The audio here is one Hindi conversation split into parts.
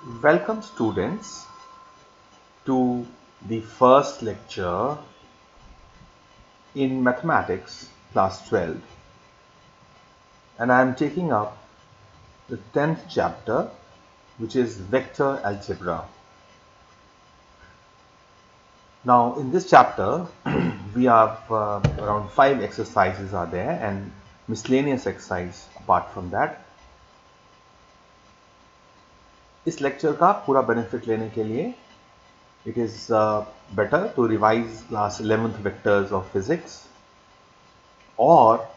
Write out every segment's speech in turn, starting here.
Welcome students to the first lecture in mathematics class 12, and I am taking up the 10th chapter, which is vector algebra. Now in this chapter we have around 5 exercises are there and miscellaneous exercise apart from that. इस लेक्चर का पूरा बेनिफिट लेने के लिए it is better to revise class 11th vectors of physics or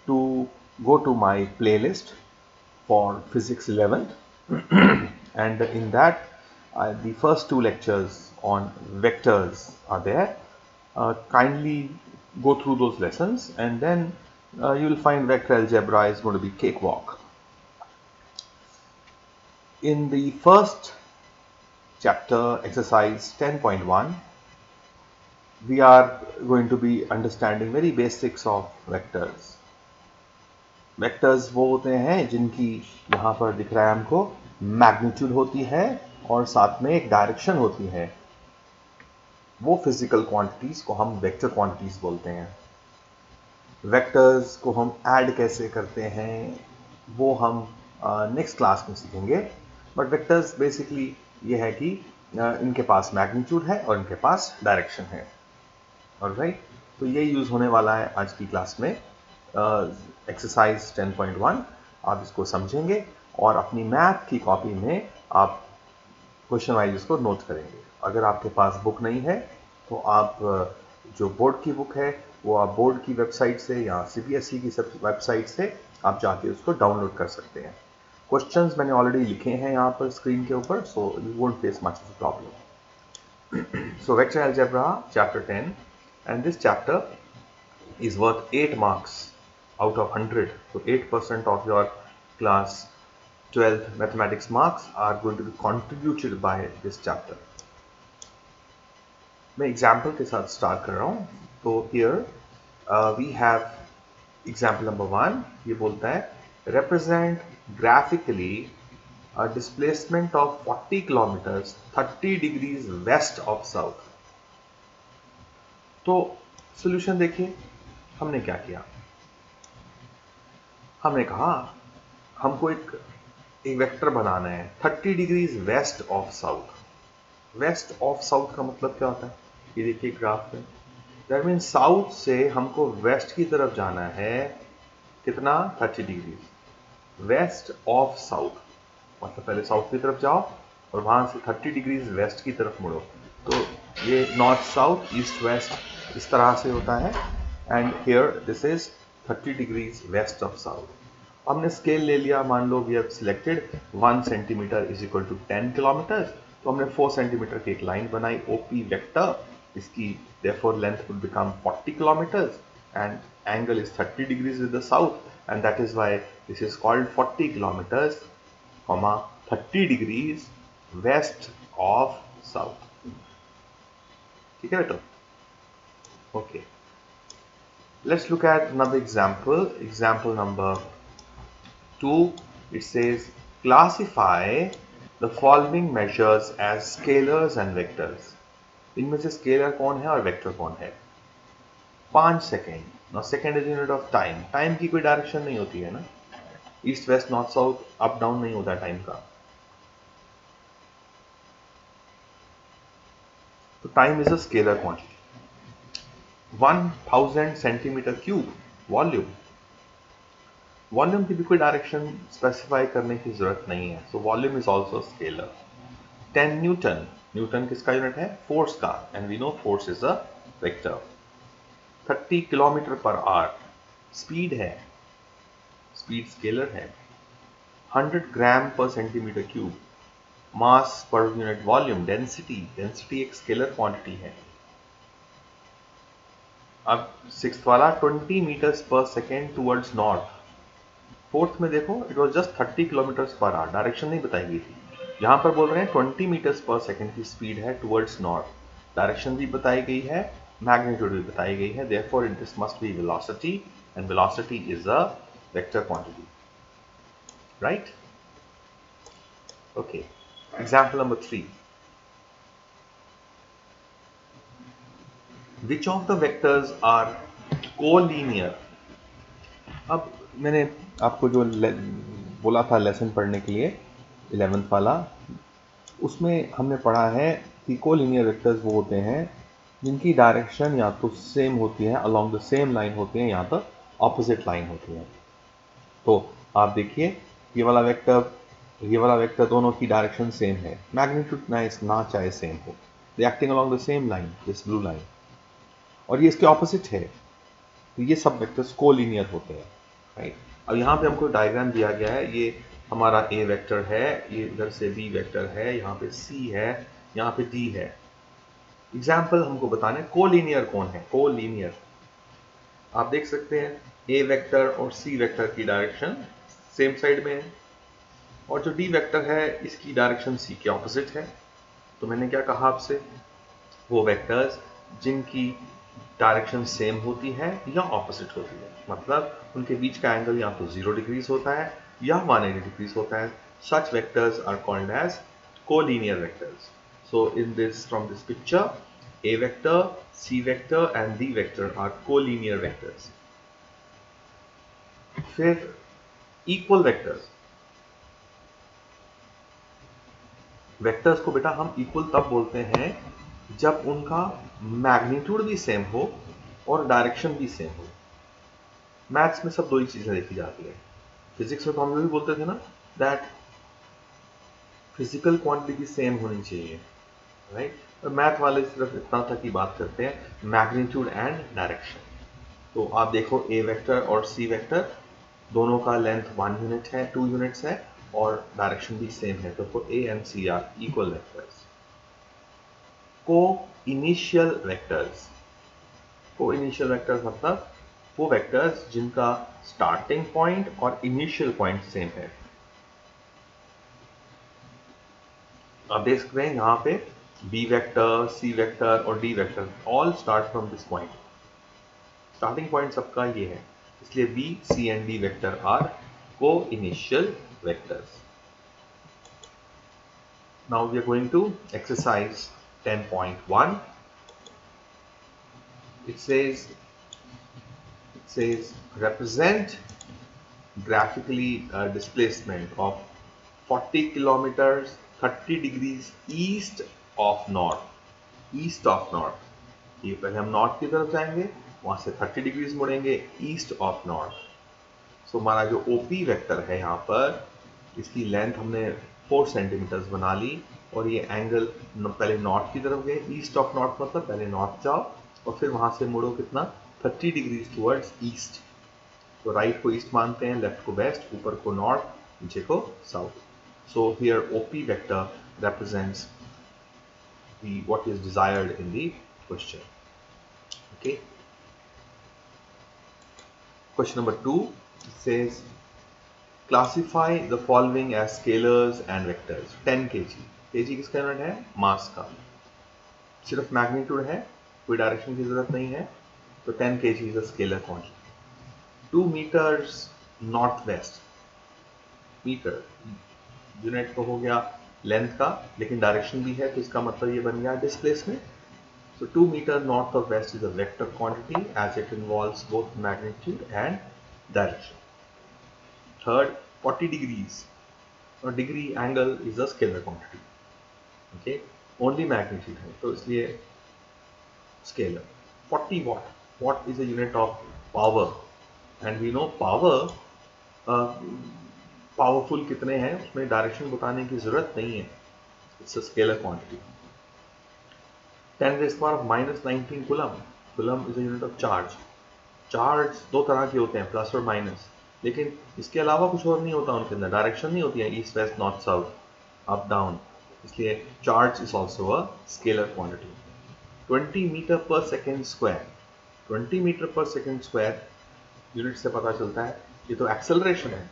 to go to my playlist for physics 11th and in that the first two lectures on vectors are there. Kindly go through those lessons and then you will find vector algebra is going to be cakewalk. In the first chapter, exercise 10.1, we are going to be understanding very basics of vectors. Vectors वो होते हैं जिनकी यहाँ पर दिख रहा है हमको मैग्नीट्यूड होती है और साथ में एक डायरेक्शन होती है. वो फिजिकल क्वांटिटीज को हम वेक्टर क्वांटिटीज बोलते हैं. वेक्टर्स को हम ऐड कैसे करते हैं वो हम नेक्स्ट क्लास में सीखेंगे. बट वेक्टर्स बेसिकली ये है कि इनके पास मैग्नीट्यूड है और इनके पास डायरेक्शन है. ऑलराइट, तो ये यूज होने वाला है आज की क्लास में. एक्सरसाइज 10.1 आप इसको समझेंगे और अपनी मैथ की कॉपी में आप क्वेश्चन वाइज इसको नोट करेंगे. अगर आपके पास बुक नहीं है तो आप जो बोर्ड की बुक है वो आप बोर्ड की वेबसाइट से या सीबीएसई की वेबसाइट से आप जाके उसको डाउनलोड कर सकते हैं. क्वेश्चंस मैंने ऑलरेडी लिखे हैं यहाँ पर स्क्रीन के ऊपर, so you won't face much of a problem. So vector algebra chapter 10 and this chapter is worth 8 marks out of 100. So 8% of your class 12th mathematics marks are going to be contributed by this chapter. मैं एग्जाम्पल के साथ स्टार्ट कर रहा हूँ. तो here we have example number 1. ये बोलता है represent graphically a displacement of 40 kilometers 30 degrees west of south. तो सॉल्यूशन देखिए, हमने क्या किया. हमने कहा हमको एक वेक्टर बनाना है 30 degrees west of south. West of south का मतलब क्या होता है, ये देखिए ग्राफ में. दैट मीन साउथ से हमको वेस्ट की तरफ जाना है. कितना? 30 डिग्रीज वेस्ट ऑफ साउथ. मतलब पहले साउथ की तरफ जाओ और वहां से 30 डिग्रीज वेस्ट की तरफ मुड़ो. तो ये नॉर्थ साउथ ईस्ट वेस्ट इस तरह से होता है. And here this is 30 degrees west of south. हमने स्केल ले लिया. मान लो we have selected 1 centimetre is equal to 10 kilometre. तो हमने 4 सेंटीमीटर की एक लाइन बनाई ओपी वेक्टर. इसकी therefore length would become 40 kilometers and angle is 30 degrees with the south and that is why this is called 40 kilometers comma 30 degrees west of south. ठीक है बेटा? Okay, let's look at another example. Example number 2. It says classify the following measures as scalars and vectors. इनमें से स्केलर कौन है और वेक्टर कौन है. 5 second. Now second is unit of time. Time की कोई डायरेक्शन नहीं होती है ना. East west north south up down नहीं होता टाइम का. तो time is a scalar quantity. 1000 centimetre cube volume. Volume की भी कोई डायरेक्शन स्पेसिफाई करने की जरूरत नहीं है. So volume is also scalar. 10 newton. Newton किसका यूनिट है? फोर्स का. And we know force is a vector. 30 kilometre per hour speed है. स्पीड स्केलर है. 100 gram per centimetre cube mass per unit volume. Density. Density एक स्केलर क्वांटिटी है. अब सिक्स्थ वाला 20 मीटर्स पर सेकेंड टुवर्ड्स नॉर्थ. फोर्थ में देखो it was just 30 kilometres per hour. Direction नहीं बताई गई थी. यहां पर बोल रहे हैं 20 मीटर्स पर सेकेंड की स्पीड है टुवर्ड्स नॉर्थ. डायरेक्शन भी बताई गई है, मैग्नीट्यूड भी बताई गई है. Therefore this must be velocity and velocity is a vector quantity. Right? Okay, Example number 3. Which of the vectors are collinear? अब मैंने आपको जो बोला था लेसन पढ़ने के लिए 11th वाला, उसमें हमने पढ़ा है कि कोलिनियर वेक्टर्स वो होते हैं जिनकी डायरेक्शन या तो सेम होती है, अलोंग द सेम लाइन होती है, या तो ऑपोजिट लाइन होती है। तो आप देखिए ये वाला वेक्टर दोनों की डायरेक्शन सेम है, मैग्नीट्यूड ना चाहे सेम हो, they acting along the same line, this blue line, और ये इसके ऑपोजिट है, तो ये सब वेक्टर्स कोलिनियर होते हैं, राइट। अब यहाँ पे हमको डायग्राम दिया गया है, ये हमारा ए वेक्टर है, ये इधर से बी वेक्टर है, यहाँ पे सी है, यहाँ पे डी है। एग्जाम्पल हमको बताने कोलिनियर कौन है। कोलिनियर आप देख सकते हैं ए वेक्टर और सी वेक्टर की डायरेक्शन सेम साइड में है, और जो डी वेक्टर है इसकी डायरेक्शन सी के ऑपोजिट है। तो मैंने क्या कहा आपसे, वो वेक्टर्स जिनकी डायरेक्शन सेम होती है या ऑपोजिट होती है, मतलब उनके बीच का एंगल या तो 0 डिग्रीज होता है या 180 डिग्रीज होता है, such vectors are called as collinear vectors. So in this, from this picture, a vector, c vector and d vector are collinear vectors. फिर equal vectors, वेक्टर्स को बेटा हम इक्वल तब बोलते हैं जब उनका मैग्नीट्यूड भी सेम हो और डायरेक्शन भी सेम हो। मैथ्स में सब दो ही चीजें देखी जाती है। फिजिक्स में तो हम लोग भी बोलते थे ना दैट फिजिकल क्वांटिटी सेम होनी चाहिए, राइट। और मैथ वाले सिर्फ इतना तक की बात करते हैं, मैग्नीट्यूड एंड डायरेक्शन। तो आप देखो ए वेक्टर और सी वेक्टर दोनों का लेंथ 1 यूनिट है, 2 यूनिट्स है, और डायरेक्शन भी सेम है, तो A and C are equal vectors. Co initial vectors, co initial vectors मतलब वो वेक्टर्स जिनका स्टार्टिंग पॉइंट और इनिशियल पॉइंट सेम है। आप देख सकते हैं यहाँ पे बी वेक्टर, सी वेक्टर और D vector all start from this point, starting point सबका ये है, इसलिए B, C and D vector are co initial vectors. Now we are going to exercise 10.1. It says represent graphically displacement of 40 kilometers 30 degrees east of north. East of north, ये पहले हम नॉर्थ की तरफ जाएंगे, वहां से 30 डिग्रीज मुड़ेंगे ईस्ट ऑफ नॉर्थ। सो हमारा जो ओपी वेक्टर है यहाँ पर, इसकी लेंथ हमने 4 सेंटीमीटर्स बना ली, और ये एंगल पहले नॉर्थ की तरफ गए, ईस्ट ऑफ नॉर्थ मतलब पहले नॉर्थ जाओ और फिर वहां से मुड़ो कितना 30 डिग्रीज टुवर्ड्स ईस्ट। तो राइट को ईस्ट मानते हैं, लेफ्ट को वेस्ट, ऊपर को नॉर्थ, नीचे को south. So here OP vector represents what is desired in the question. Okay. Question number 2 says classify the following as scalars and vectors. 10 kg, kg किसका यूनिट है, मास का, सिर्फ मैग्नीट्यूड है, कोई डायरेक्शन की जरूरत नहीं है, तो 10 kg is a scalar quantity. 2 meters north west, meter unit तो हो गया लेंथ का, लेकिन डायरेक्शन भी है, तो इसका मतलब ये बन गया displacement. So 2 meter north of west is a vector quantity as it involves both magnitude and direction. Third, 40 degrees or degree angle is a scalar quantity. Okay, only magnitude है, तो इसलिए scalar. 40 watt, watt is a unit of power, and we know power powerful कितने हैं उसमें डायरेक्शन बताने की जरूरत नहीं है, it's a scalar quantity. 10 raised to power of -19 coulomb, coulomb is a unit of charge. Charge दो तरह के होते हैं, प्लस और माइनस, लेकिन इसके अलावा कुछ और नहीं होता उनके अंदर, डायरेक्शन नहीं होती है east west north south up down, इसलिए charge is also a scalar quantity. 20 metre per second square, 20 metre per second square unit से पता चलता है ये तो एक्सेलरेशन है,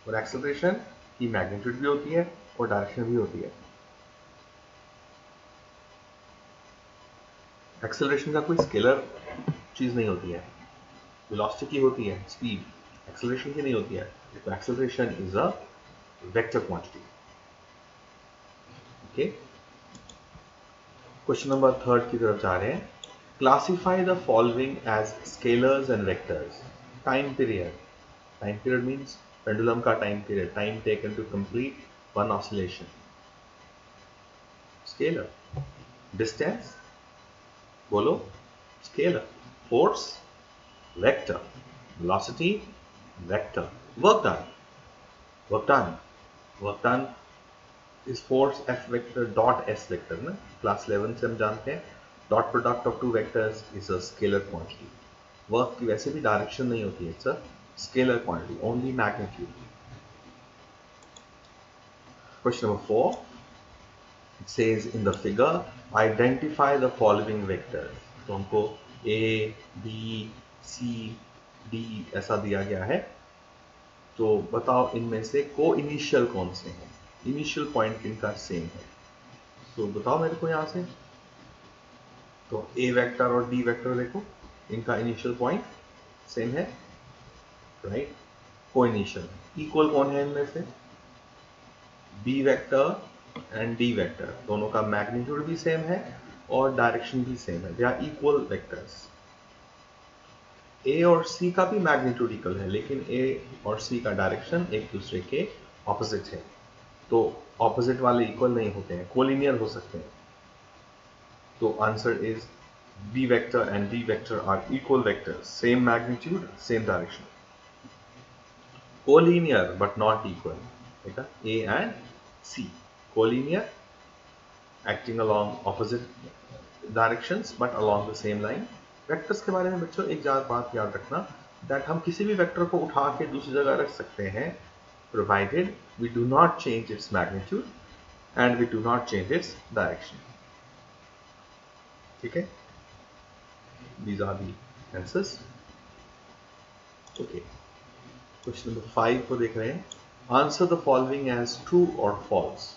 और एक्सेलरेशन की मैग्नीट्यूड भी होती है और डायरेक्शन भी होती है। एक्सेलरेशन का कोई स्केलर चीज नहीं होती है, वेलोसिटी की होती है, स्पीड, एक्सेलरेशन की नहीं होती है, तो acceleration is a vector quantity. Okay, question number 3 की तरफ जा रहे हैं. Classify the following as scalars and vectors. Time period. Time period means pendulum का time period, time taken to complete one oscillation. Scalar. Distance, बोलो. Scalar. Force, vector. Velocity, vector. Work done. Work done. Work done is force F vector dot S vector ना. क्लास 11 से हम जानते हैं dot product of two vectors is a scalar quantity. Work की वैसे भी डायरेक्शन नहीं होती है, it's a scalar quantity, only magnitude. Question number 4, it says in the figure identify the following vectors. तो हमको A, B, C, D ऐसा दिया गया है. तो बताओ इनमें से को इनिशियल कौन से हैं. इनिशियल पॉइंट इनका सेम है. तो बताओ मेरे को यहां से. तो A वेक्टर और D वेक्टर देखो, इनका इनिशियल पॉइंट सेम है, राइट. को इनिशियल. इक्वल कौन है इनमें से. B vector and D vector, दोनों का मैग्नीट्यूड भी सेम है और डायरेक्शन भी सेम है. They are equal vectors. A और C का भी मैग्नीट्यूड इक्वल है, लेकिन A और C का डायरेक्शन एक दूसरे के ऑपोजिट है. तो ऑपोजिट वाले इक्वल नहीं होते हैं, कोलिनियर हो सकते हैं. तो answer is B vector and D vector are equal vectors, same magnitude, same direction. Collinear but not equal. देखा, A and C collinear, acting along opposite directions but along the same line. Vectors के बारे में बच्चों एक बात याद रखना, दैट हम किसी भी वेक्टर को उठा के दूसरी जगह रख सकते हैं, provided we do not change its magnitude and we do not change its direction. ठीक है, these are the answers. Okay, question number 5 को देख रहे हैं. Answer the following as true और false.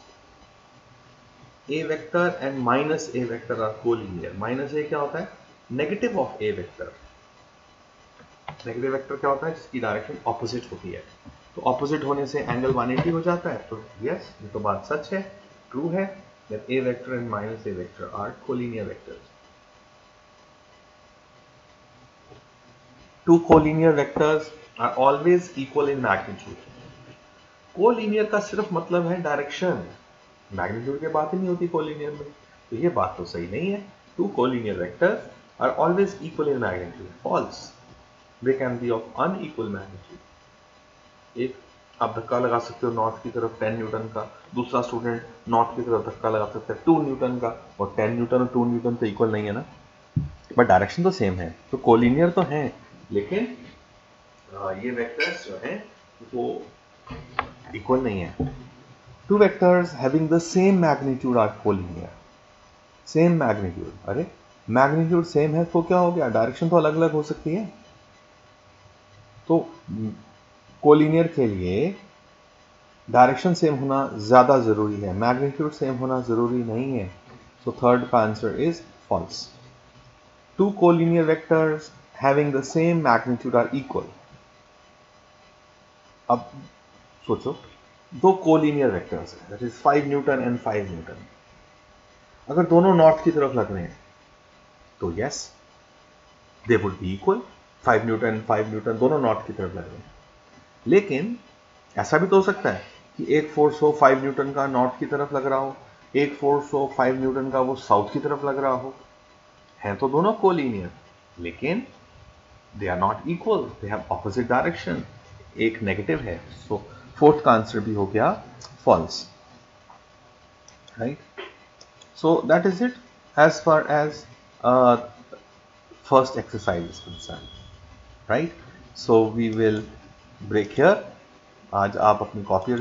A vector and minus A vector are collinear. Minus A क्या होता है, negative of A vector. Negative vector क्या होता है, जिसकी डायरेक्शन ऑपोजिट होती है. तो ऑपोजिट होने से एंगल 180 हो जाता है. तो यस, ये तो बात सच है, ट्रू है, that A vector and minus A vector are collinear vectors. Two collinear vectors are always equal in magnitude. Collinear का सिर्फ मतलब है डायरेक्शन, मैग्नीट्यूड की बात ही नहीं होती कोलिनियर में. तो ये बात तो सही नहीं है. Two collinear vectors are always equal in magnitude. False. They can be of unequal magnitude. एक आप धक्का लगा सकते हो नॉर्थ की तरफ 10 न्यूटन का, दूसरा स्टूडेंट नॉर्थ की तरफ धक्का लगा सकता है 2 न्यूटन का, और 10 न्यूटन और 2 न्यूटन तो इक्वल नहीं है ना, बट डायरेक्शन तो सेम है. तो कोलिनियर तो है, लेकिन ये वेक्टर्स जो हैं वो इक्वल नहीं है. Two vectors having the same magnitude are collinear. Same magnitude. अरे मैग्नीट्यूड सेम है तो क्या हो गया, डायरेक्शन तो अलग अलग हो सकती है. तो कोलिनियर के लिए डायरेक्शन सेम होना ज्यादा जरूरी है, मैग्नीट्यूड सेम होना जरूरी नहीं है. सो थर्ड का answer is false. Two collinear vectors having the same magnitude are equal. अब सोचो, दो कोलिनियर वेक्टर्स हैं, that is 5 newton and 5 newton. अगर दोनों नॉर्थ की तरफ लग रहे हैं तो yes, they would be equal. 5 newton दोनों नॉर्थ की तरफ लग रहे हैं. लेकिन ऐसा भी तो हो सकता है कि एक फोर्स हो 5 न्यूटन का नॉर्थ की तरफ लग रहा हो, एक फोर्स हो 5 न्यूटन का वो साउथ की तरफ लग रहा हो. हैं तो दोनों कोलिनियर, लेकिन they are not equal, they have opposite direction. एक नेगेटिव है. सो फोर्थ का आंसर भी हो गया false, right. So that is it as far as first exercise is concern, right. So we will break here. आज आप अपनी कॉपी